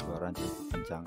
Suara cukup kencang.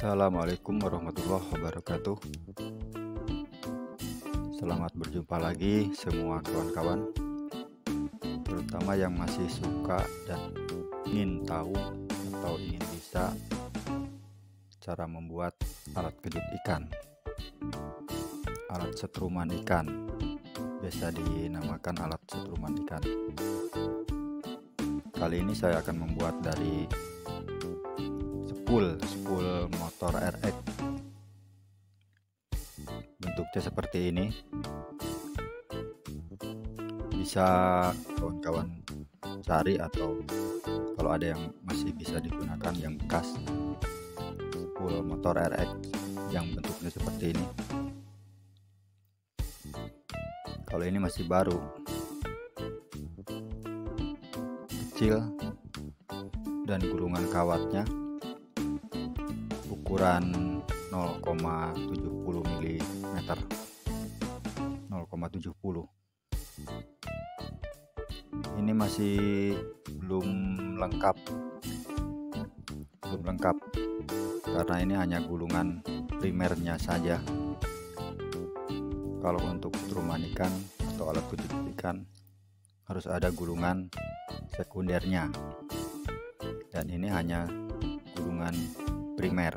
Assalamualaikum warahmatullahi wabarakatuh. Selamat berjumpa lagi semua kawan-kawan, terutama yang masih suka dan ingin tahu atau ingin bisa cara membuat alat kejut ikan, alat setruman ikan, biasa dinamakan alat setruman ikan. Kali ini saya akan membuat dari spool motor RX. Bentuknya seperti ini. Bisa kawan-kawan cari, atau kalau ada yang masih bisa digunakan yang bekas, spool motor RX yang bentuknya seperti ini. Kalau ini masih baru, kecil, dan gulungan kawatnya ukuran 0,70 mm, 0,70. Ini masih belum lengkap karena ini hanya gulungan primernya saja. Kalau untuk setruman ikan atau alat kejut ikan harus ada gulungan sekundernya, dan ini hanya gulungan primer.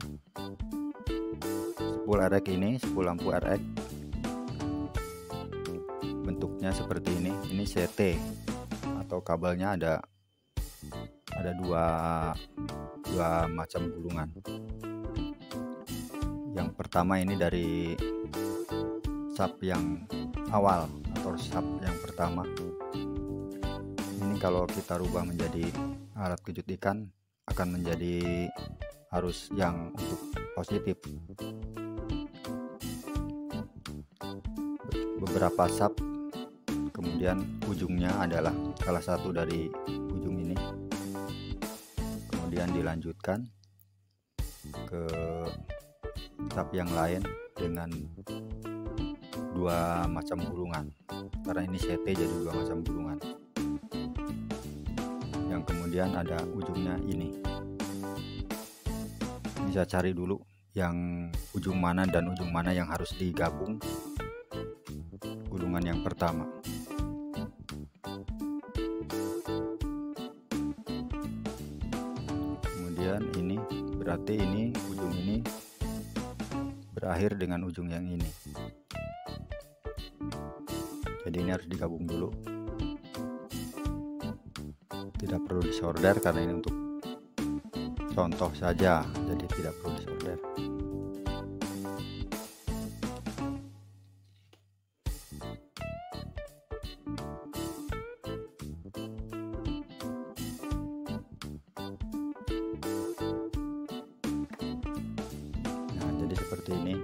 Spool RX ini, spool lampu RX, bentuknya seperti ini. Ini CT atau kabelnya ada dua macam gulungan. Yang pertama ini dari sub yang awal atau sub yang pertama. Ini kalau kita rubah menjadi alat kejut ikan akan menjadi arus yang untuk positif. Beberapa sub, kemudian ujungnya adalah salah satu dari ujung ini, kemudian dilanjutkan ke sub yang lain dengan dua macam gulungan, karena ini CT jadi dua macam gulungan, yang kemudian ada ujungnya ini. Bisa cari dulu yang ujung mana dan ujung mana yang harus digabung gulungan yang pertama. Kemudian ini berarti ini ujung ini berakhir dengan ujung yang ini, jadi ini harus digabung dulu. Tidak perlu disolder karena ini untuk contoh saja, jadi tidak perlu disolder. Nah, jadi seperti ini.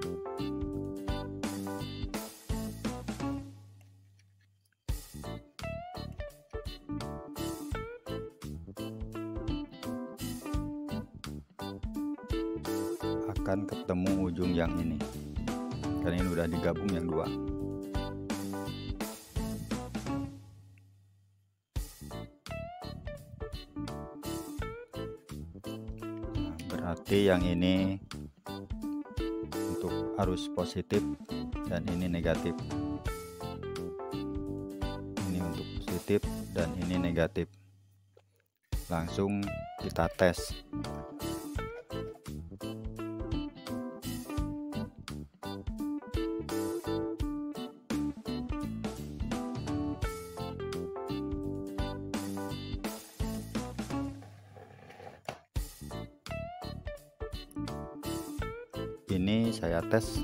Akan ketemu ujung yang ini, karena ini udah digabung yang dua. Nah, berarti yang ini untuk arus positif dan ini negatif. Ini untuk positif dan ini negatif. Langsung kita tes. Ini saya tes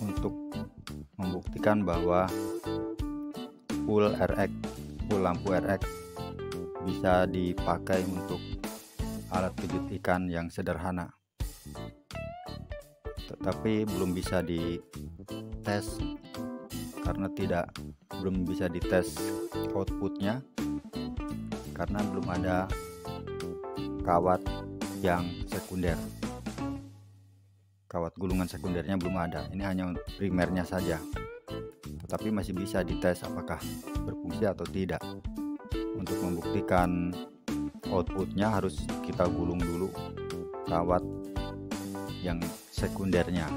untuk membuktikan bahwa full lampu RX bisa dipakai untuk alat kejut ikan yang sederhana. tetapi belum bisa dites karena belum bisa dites outputnya karena belum ada kawat yang sekunder. Kawat gulungan sekundernya belum ada, ini hanya primernya saja, tetapi masih bisa dites apakah berfungsi atau tidak. Untuk membuktikan outputnya harus kita gulung dulu kawat yang sekundernya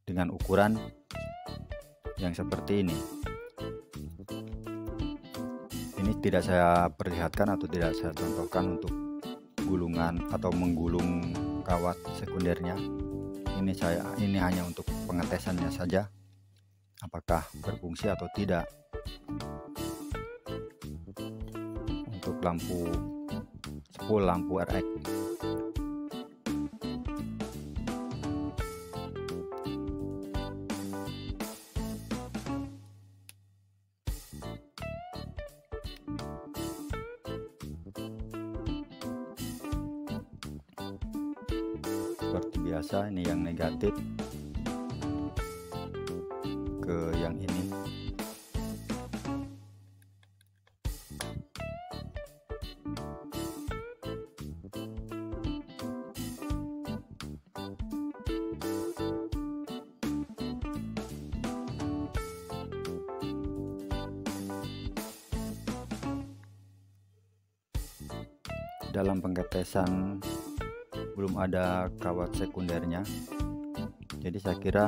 dengan ukuran yang seperti ini. Ini tidak saya perlihatkan atau tidak saya contohkan untuk gulungan atau menggulung kawat sekundernya. Ini hanya untuk pengetesannya saja apakah berfungsi atau tidak. Untuk lampu spool lampu RX. Seperti biasa, ini yang negatif ke yang ini. Dalam pengetesan belum ada kawat sekundernya, jadi saya kira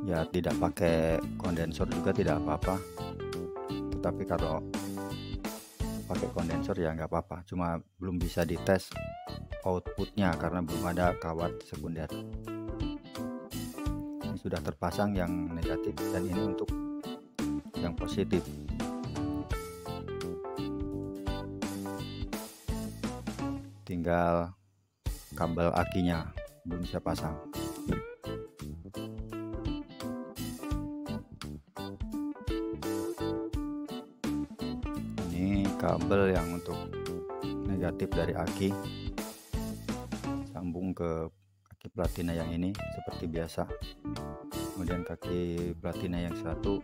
ya tidak pakai kondensor juga tidak apa-apa, tetapi kalau pakai kondensor ya nggak apa-apa, cuma belum bisa dites outputnya karena belum ada kawat sekunder. Ini sudah terpasang yang negatif dan ini untuk yang positif. Tinggal kabel akinya belum bisa pasang. Ini kabel yang untuk negatif dari aki, sambung ke kaki platina yang ini seperti biasa. Kemudian kaki platina yang satu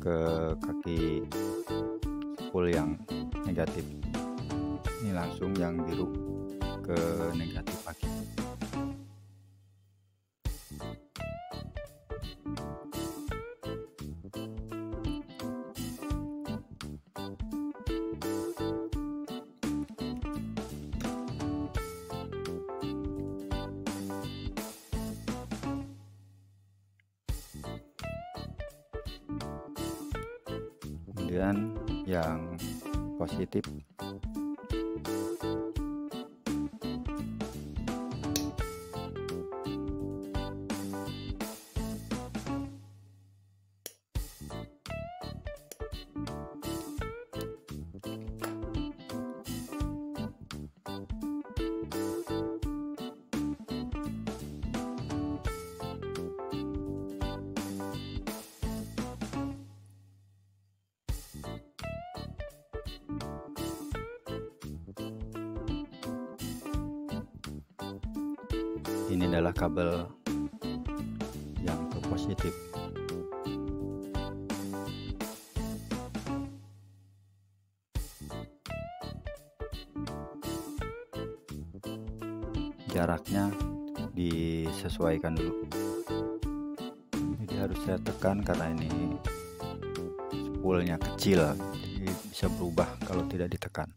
ke kaki spool yang negatif. Ini langsung yang biru ke negatif aki. Kemudian yang positif ini adalah kabel yang ke positif. Jaraknya disesuaikan dulu, jadi harus saya tekan karena ini spoolnya kecil, jadi bisa berubah kalau tidak ditekan.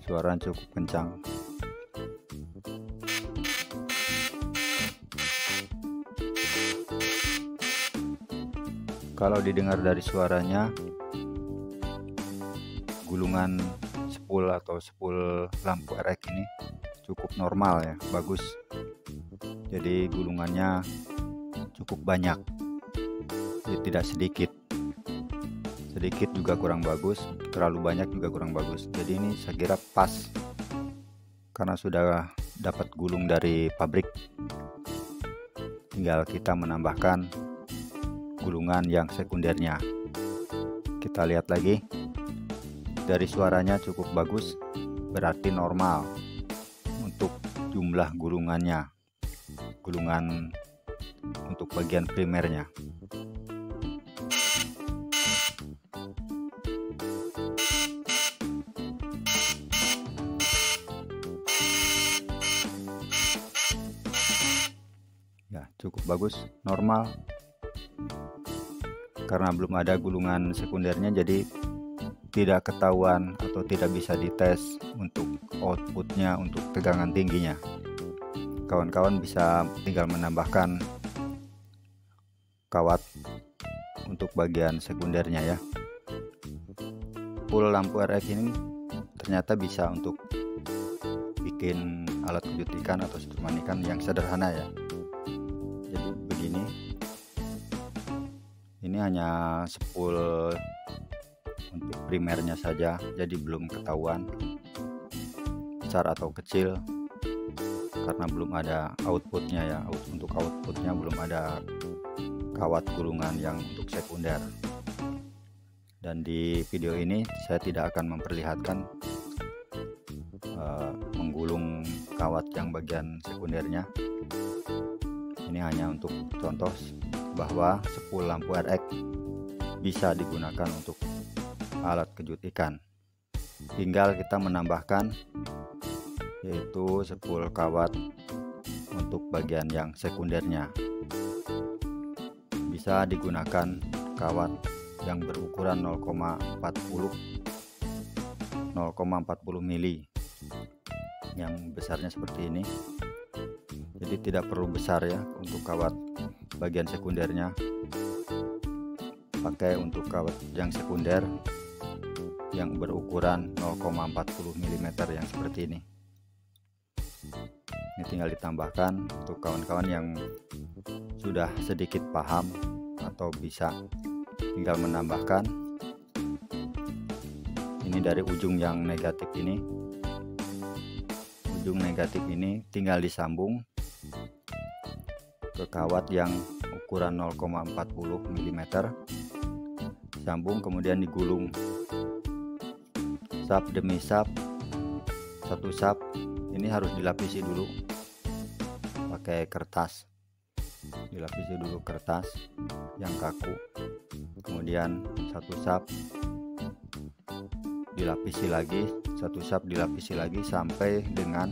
Suara cukup kencang. Kalau didengar dari suaranya, gulungan spool atau spool lampu RX ini cukup normal ya, bagus. Jadi gulungannya cukup banyak, jadi tidak sedikit. Sedikit juga kurang bagus, terlalu banyak juga kurang bagus. Jadi ini saya kira pas, karena sudah dapat gulung dari pabrik. Tinggal kita menambahkan gulungan yang sekundernya. Kita lihat lagi, dari suaranya cukup bagus, berarti normal untuk jumlah gulungannya, gulungan untuk bagian primernya. Ya, cukup bagus, normal. Karena belum ada gulungan sekundernya, jadi tidak ketahuan atau tidak bisa dites untuk outputnya, untuk tegangan tingginya. Kawan-kawan bisa tinggal menambahkan kawat untuk bagian sekundernya ya. Full lampu RX ini ternyata bisa untuk bikin alat kejut ikan atau instrumen ikan yang sederhana ya. Jadi begini, ini hanya spool untuk primernya saja, jadi belum ketahuan besar atau kecil karena belum ada outputnya ya. Untuk outputnya belum ada kawat gulungan yang untuk sekunder. Dan di video ini saya tidak akan memperlihatkan menggulung kawat yang bagian sekundernya. Ini hanya untuk contoh bahwa spool lampu RX bisa digunakan untuk alat kejut ikan. Tinggal kita menambahkan yaitu spool kawat untuk bagian yang sekundernya. Bisa digunakan kawat yang berukuran 0,40 mili, yang besarnya seperti ini. Jadi tidak perlu besar ya untuk kawat bagian sekundernya. Pakai untuk kawat yang sekunder yang berukuran 0,40 mm yang seperti ini. Ini tinggal ditambahkan untuk kawan-kawan yang sudah sedikit paham atau bisa tinggal menambahkan. Ini dari ujung yang negatif ini. Ujung negatif ini tinggal disambung ke kawat yang ukuran 0,40 mm. Sambung kemudian digulung sap demi sap. Satu sap ini harus dilapisi dulu pakai kertas. Dilapisi dulu kertas yang kaku. Kemudian satu sap dilapisi lagi, satu sap dilapisi lagi sampai dengan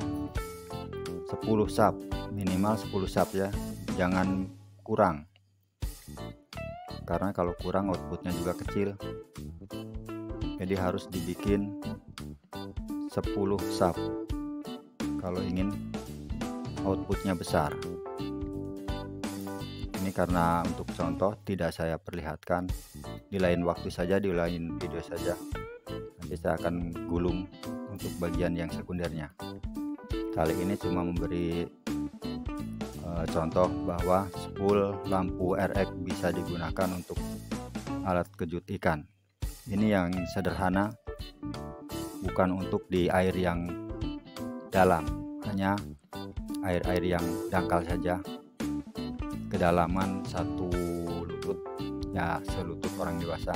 10 sap, minimal 10 sap ya, jangan kurang, karena kalau kurang outputnya juga kecil. Jadi harus dibikin 10 sap kalau ingin outputnya besar. Ini karena untuk contoh tidak saya perlihatkan, di lain waktu saja, di lain video saja. Nanti saya akan gulung untuk bagian yang sekundernya. Kali ini cuma memberi contoh bahwa spool lampu RX bisa digunakan untuk alat kejut ikan. Ini yang sederhana, bukan untuk di air yang dalam, hanya air-air yang dangkal saja, kedalaman 1 lutut ya, selutut orang dewasa.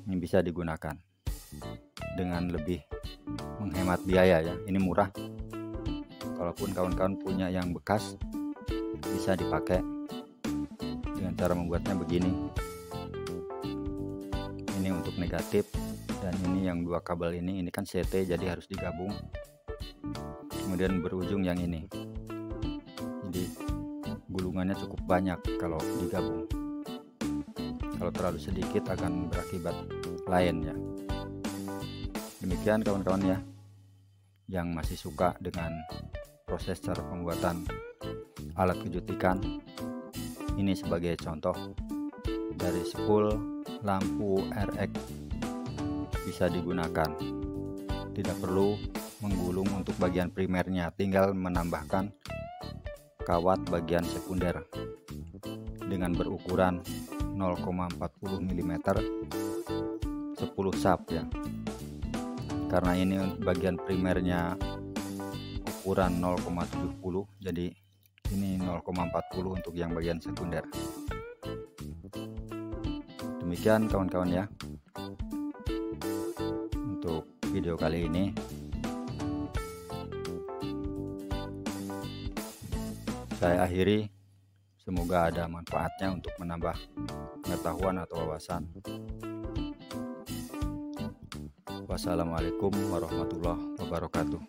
Ini bisa digunakan dengan lebih menghemat biaya ya. Ini murah. Kalaupun kawan-kawan punya yang bekas, bisa dipakai dengan cara membuatnya begini. Ini untuk negatif, dan ini yang dua kabel ini kan CT, jadi harus digabung. Kemudian berujung yang ini, jadi gulungannya cukup banyak kalau digabung. Kalau terlalu sedikit akan berakibat lain ya. Demikian kawan-kawan ya, yang masih suka dengan proses cara pembuatan alat kejut ikan. Ini sebagai contoh dari spool lampu RX bisa digunakan. Tidak perlu menggulung untuk bagian primernya, tinggal menambahkan kawat bagian sekunder dengan berukuran 0,40 mm 10 sap ya. Karena ini bagian primernya ukuran 0,70, jadi ini 0,40 untuk yang bagian sekunder. Demikian kawan-kawan ya untuk video kali ini. saya akhiri. Semoga ada manfaatnya untuk menambah pengetahuan atau wawasan. Wassalamualaikum warahmatullahi wabarakatuh.